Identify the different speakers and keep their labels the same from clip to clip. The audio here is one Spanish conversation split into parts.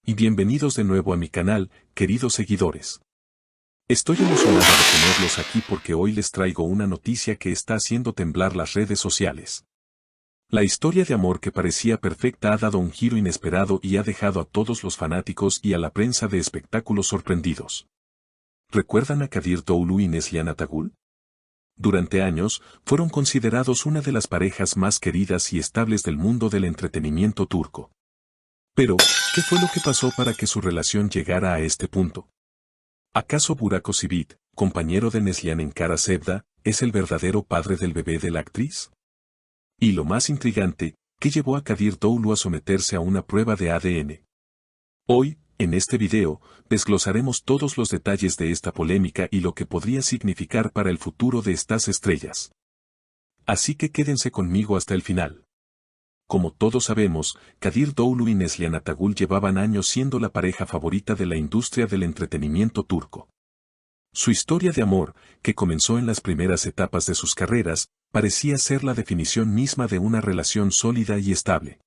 Speaker 1: Y bienvenidos de nuevo a mi canal, queridos seguidores. Estoy emocionado de tenerlos aquí porque hoy les traigo una noticia que está haciendo temblar las redes sociales. La historia de amor que parecía perfecta ha dado un giro inesperado y ha dejado a todos los fanáticos y a la prensa de espectáculos sorprendidos. ¿Recuerdan a Kadir Doğulu y Neslihan Atagül? Durante años, fueron considerados una de las parejas más queridas y estables del mundo del entretenimiento turco. Pero, ¿qué fue lo que pasó para que su relación llegara a este punto? ¿Acaso Burak Özçivit, compañero de Neslihan en Kara Sevda, es el verdadero padre del bebé de la actriz? Y lo más intrigante, ¿qué llevó a Kadir Doğulu a someterse a una prueba de ADN? Hoy, en este video, desglosaremos todos los detalles de esta polémica y lo que podría significar para el futuro de estas estrellas. Así que quédense conmigo hasta el final. Como todos sabemos, Kadir Doğulu y Neslihan Atagül llevaban años siendo la pareja favorita de la industria del entretenimiento turco. Su historia de amor, que comenzó en las primeras etapas de sus carreras, parecía ser la definición misma de una relación sólida y estable.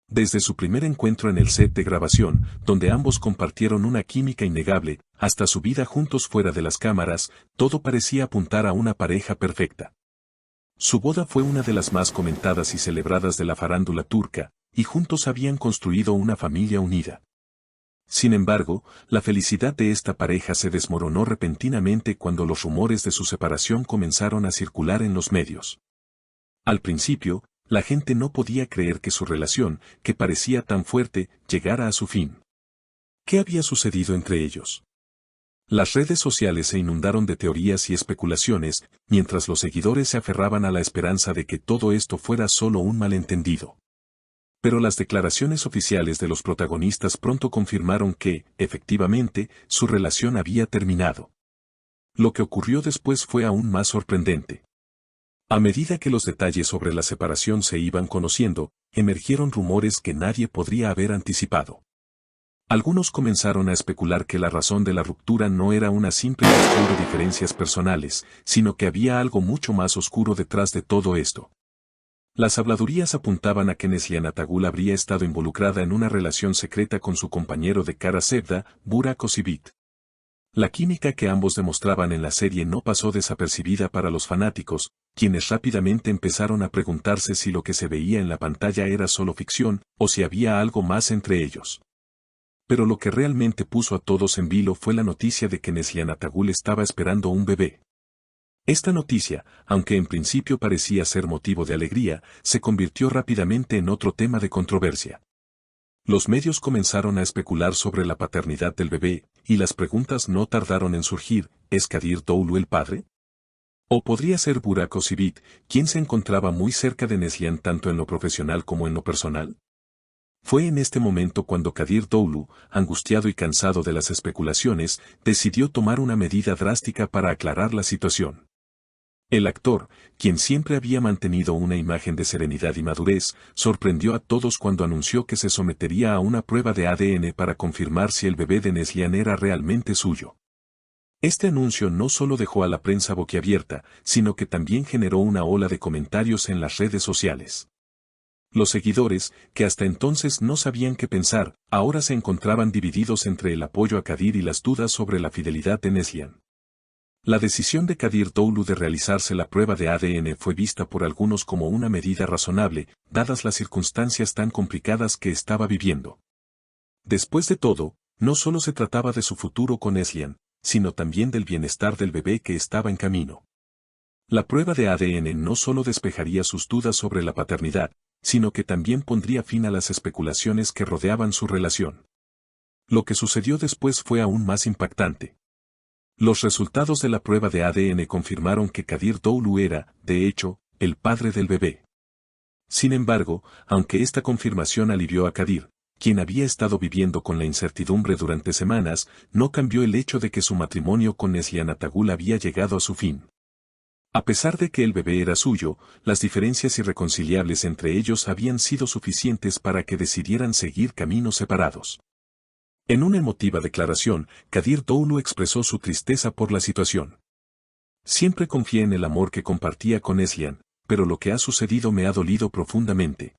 Speaker 1: Desde su primer encuentro en el set de grabación, donde ambos compartieron una química innegable, hasta su vida juntos fuera de las cámaras, todo parecía apuntar a una pareja perfecta. Su boda fue una de las más comentadas y celebradas de la farándula turca, y juntos habían construido una familia unida. Sin embargo, la felicidad de esta pareja se desmoronó repentinamente cuando los rumores de su separación comenzaron a circular en los medios. Al principio, la gente no podía creer que su relación, que parecía tan fuerte, llegara a su fin. ¿Qué había sucedido entre ellos? Las redes sociales se inundaron de teorías y especulaciones, mientras los seguidores se aferraban a la esperanza de que todo esto fuera solo un malentendido. Pero las declaraciones oficiales de los protagonistas pronto confirmaron que, efectivamente, su relación había terminado. Lo que ocurrió después fue aún más sorprendente. A medida que los detalles sobre la separación se iban conociendo, emergieron rumores que nadie podría haber anticipado. Algunos comenzaron a especular que la razón de la ruptura no era una simple cuestión de diferencias personales, sino que había algo mucho más oscuro detrás de todo esto. Las habladurías apuntaban a que Neslihan Atagül habría estado involucrada en una relación secreta con su compañero de Kara Sevda, Burak Özçivit. La química que ambos demostraban en la serie no pasó desapercibida para los fanáticos, quienes rápidamente empezaron a preguntarse si lo que se veía en la pantalla era solo ficción, o si había algo más entre ellos. Pero lo que realmente puso a todos en vilo fue la noticia de que Neslihan Atagül estaba esperando un bebé. Esta noticia, aunque en principio parecía ser motivo de alegría, se convirtió rápidamente en otro tema de controversia. Los medios comenzaron a especular sobre la paternidad del bebé, y las preguntas no tardaron en surgir: ¿es Kadir Doğulu el padre? ¿O podría ser Burak Özçivit, quien se encontraba muy cerca de Neslihan tanto en lo profesional como en lo personal? Fue en este momento cuando Kadir Doğulu, angustiado y cansado de las especulaciones, decidió tomar una medida drástica para aclarar la situación. El actor, quien siempre había mantenido una imagen de serenidad y madurez, sorprendió a todos cuando anunció que se sometería a una prueba de ADN para confirmar si el bebé de Neslihan era realmente suyo. Este anuncio no solo dejó a la prensa boquiabierta, sino que también generó una ola de comentarios en las redes sociales. Los seguidores, que hasta entonces no sabían qué pensar, ahora se encontraban divididos entre el apoyo a Kadir y las dudas sobre la fidelidad de Neslihan. La decisión de Kadir Doğulu de realizarse la prueba de ADN fue vista por algunos como una medida razonable, dadas las circunstancias tan complicadas que estaba viviendo. Después de todo, no solo se trataba de su futuro con Neslihan, sino también del bienestar del bebé que estaba en camino. La prueba de ADN no solo despejaría sus dudas sobre la paternidad, sino que también pondría fin a las especulaciones que rodeaban su relación. Lo que sucedió después fue aún más impactante. Los resultados de la prueba de ADN confirmaron que Kadir Doğulu era, de hecho, el padre del bebé. Sin embargo, aunque esta confirmación alivió a Kadir, quien había estado viviendo con la incertidumbre durante semanas, no cambió el hecho de que su matrimonio con Neslihan Atagül había llegado a su fin. A pesar de que el bebé era suyo, las diferencias irreconciliables entre ellos habían sido suficientes para que decidieran seguir caminos separados. En una emotiva declaración, Kadir Doğulu expresó su tristeza por la situación. Siempre confié en el amor que compartía con Neslihan, pero lo que ha sucedido me ha dolido profundamente.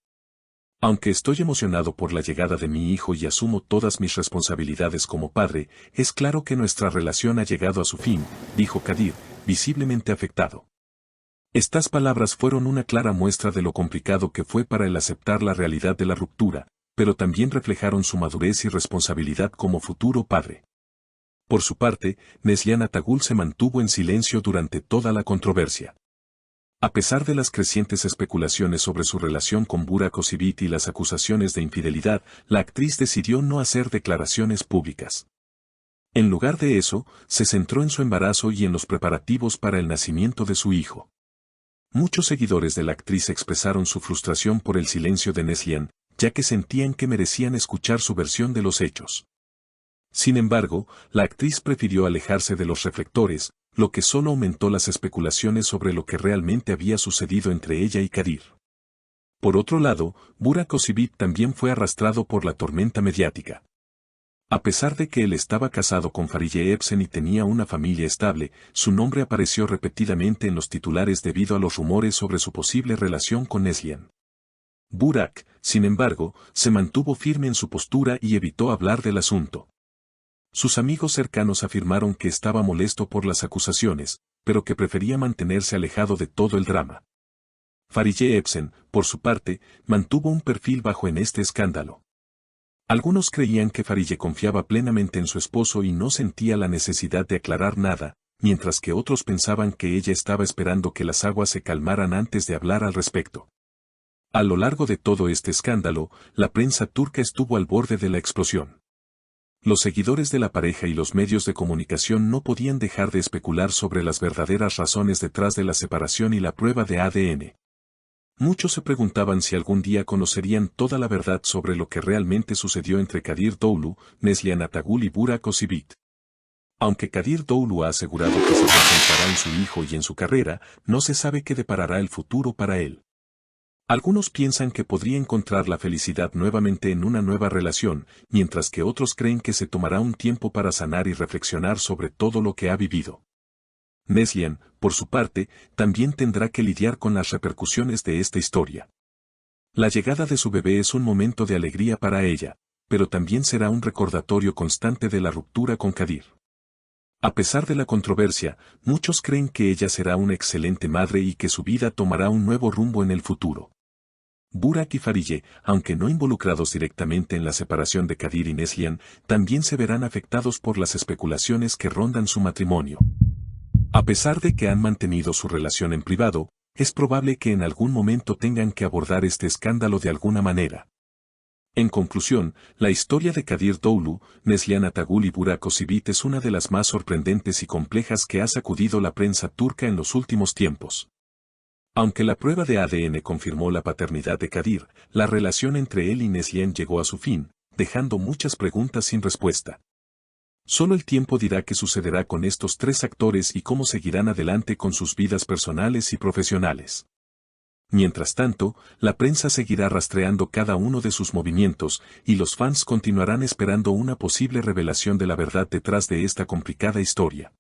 Speaker 1: Aunque estoy emocionado por la llegada de mi hijo y asumo todas mis responsabilidades como padre, es claro que nuestra relación ha llegado a su fin, dijo Kadir, visiblemente afectado. Estas palabras fueron una clara muestra de lo complicado que fue para él aceptar la realidad de la ruptura, pero también reflejaron su madurez y responsabilidad como futuro padre. Por su parte, Neslihan Atagul se mantuvo en silencio durante toda la controversia. A pesar de las crecientes especulaciones sobre su relación con Burak Özçivit y las acusaciones de infidelidad, la actriz decidió no hacer declaraciones públicas. En lugar de eso, se centró en su embarazo y en los preparativos para el nacimiento de su hijo. Muchos seguidores de la actriz expresaron su frustración por el silencio de Neslihan, ya que sentían que merecían escuchar su versión de los hechos. Sin embargo, la actriz prefirió alejarse de los reflectores, lo que solo aumentó las especulaciones sobre lo que realmente había sucedido entre ella y Kadir. Por otro lado, Burak Özçivit también fue arrastrado por la tormenta mediática. A pesar de que él estaba casado con Fariye Epsen y tenía una familia estable, su nombre apareció repetidamente en los titulares debido a los rumores sobre su posible relación con Neslihan. Burak, sin embargo, se mantuvo firme en su postura y evitó hablar del asunto. Sus amigos cercanos afirmaron que estaba molesto por las acusaciones, pero que prefería mantenerse alejado de todo el drama. Fariye Epsen, por su parte, mantuvo un perfil bajo en este escándalo. Algunos creían que Fariye confiaba plenamente en su esposo y no sentía la necesidad de aclarar nada, mientras que otros pensaban que ella estaba esperando que las aguas se calmaran antes de hablar al respecto. A lo largo de todo este escándalo, la prensa turca estuvo al borde de la explosión. Los seguidores de la pareja y los medios de comunicación no podían dejar de especular sobre las verdaderas razones detrás de la separación y la prueba de ADN. Muchos se preguntaban si algún día conocerían toda la verdad sobre lo que realmente sucedió entre Kadir Doğulu, Neslihan Atagul y Burak Özçivit. Aunque Kadir Doğulu ha asegurado que se concentrará en su hijo y en su carrera, no se sabe qué deparará el futuro para él. Algunos piensan que podría encontrar la felicidad nuevamente en una nueva relación, mientras que otros creen que se tomará un tiempo para sanar y reflexionar sobre todo lo que ha vivido. Neslihan, por su parte, también tendrá que lidiar con las repercusiones de esta historia. La llegada de su bebé es un momento de alegría para ella, pero también será un recordatorio constante de la ruptura con Kadir. A pesar de la controversia, muchos creen que ella será una excelente madre y que su vida tomará un nuevo rumbo en el futuro. Burak y Fariye, aunque no involucrados directamente en la separación de Kadir y Neslihan, también se verán afectados por las especulaciones que rondan su matrimonio. A pesar de que han mantenido su relación en privado, es probable que en algún momento tengan que abordar este escándalo de alguna manera. En conclusión, la historia de Kadir Doğulu, Neslihan Atagul y Burak Özçivit es una de las más sorprendentes y complejas que ha sacudido la prensa turca en los últimos tiempos. Aunque la prueba de ADN confirmó la paternidad de Kadir, la relación entre él y Neslihan llegó a su fin, dejando muchas preguntas sin respuesta. Solo el tiempo dirá qué sucederá con estos tres actores y cómo seguirán adelante con sus vidas personales y profesionales. Mientras tanto, la prensa seguirá rastreando cada uno de sus movimientos, y los fans continuarán esperando una posible revelación de la verdad detrás de esta complicada historia.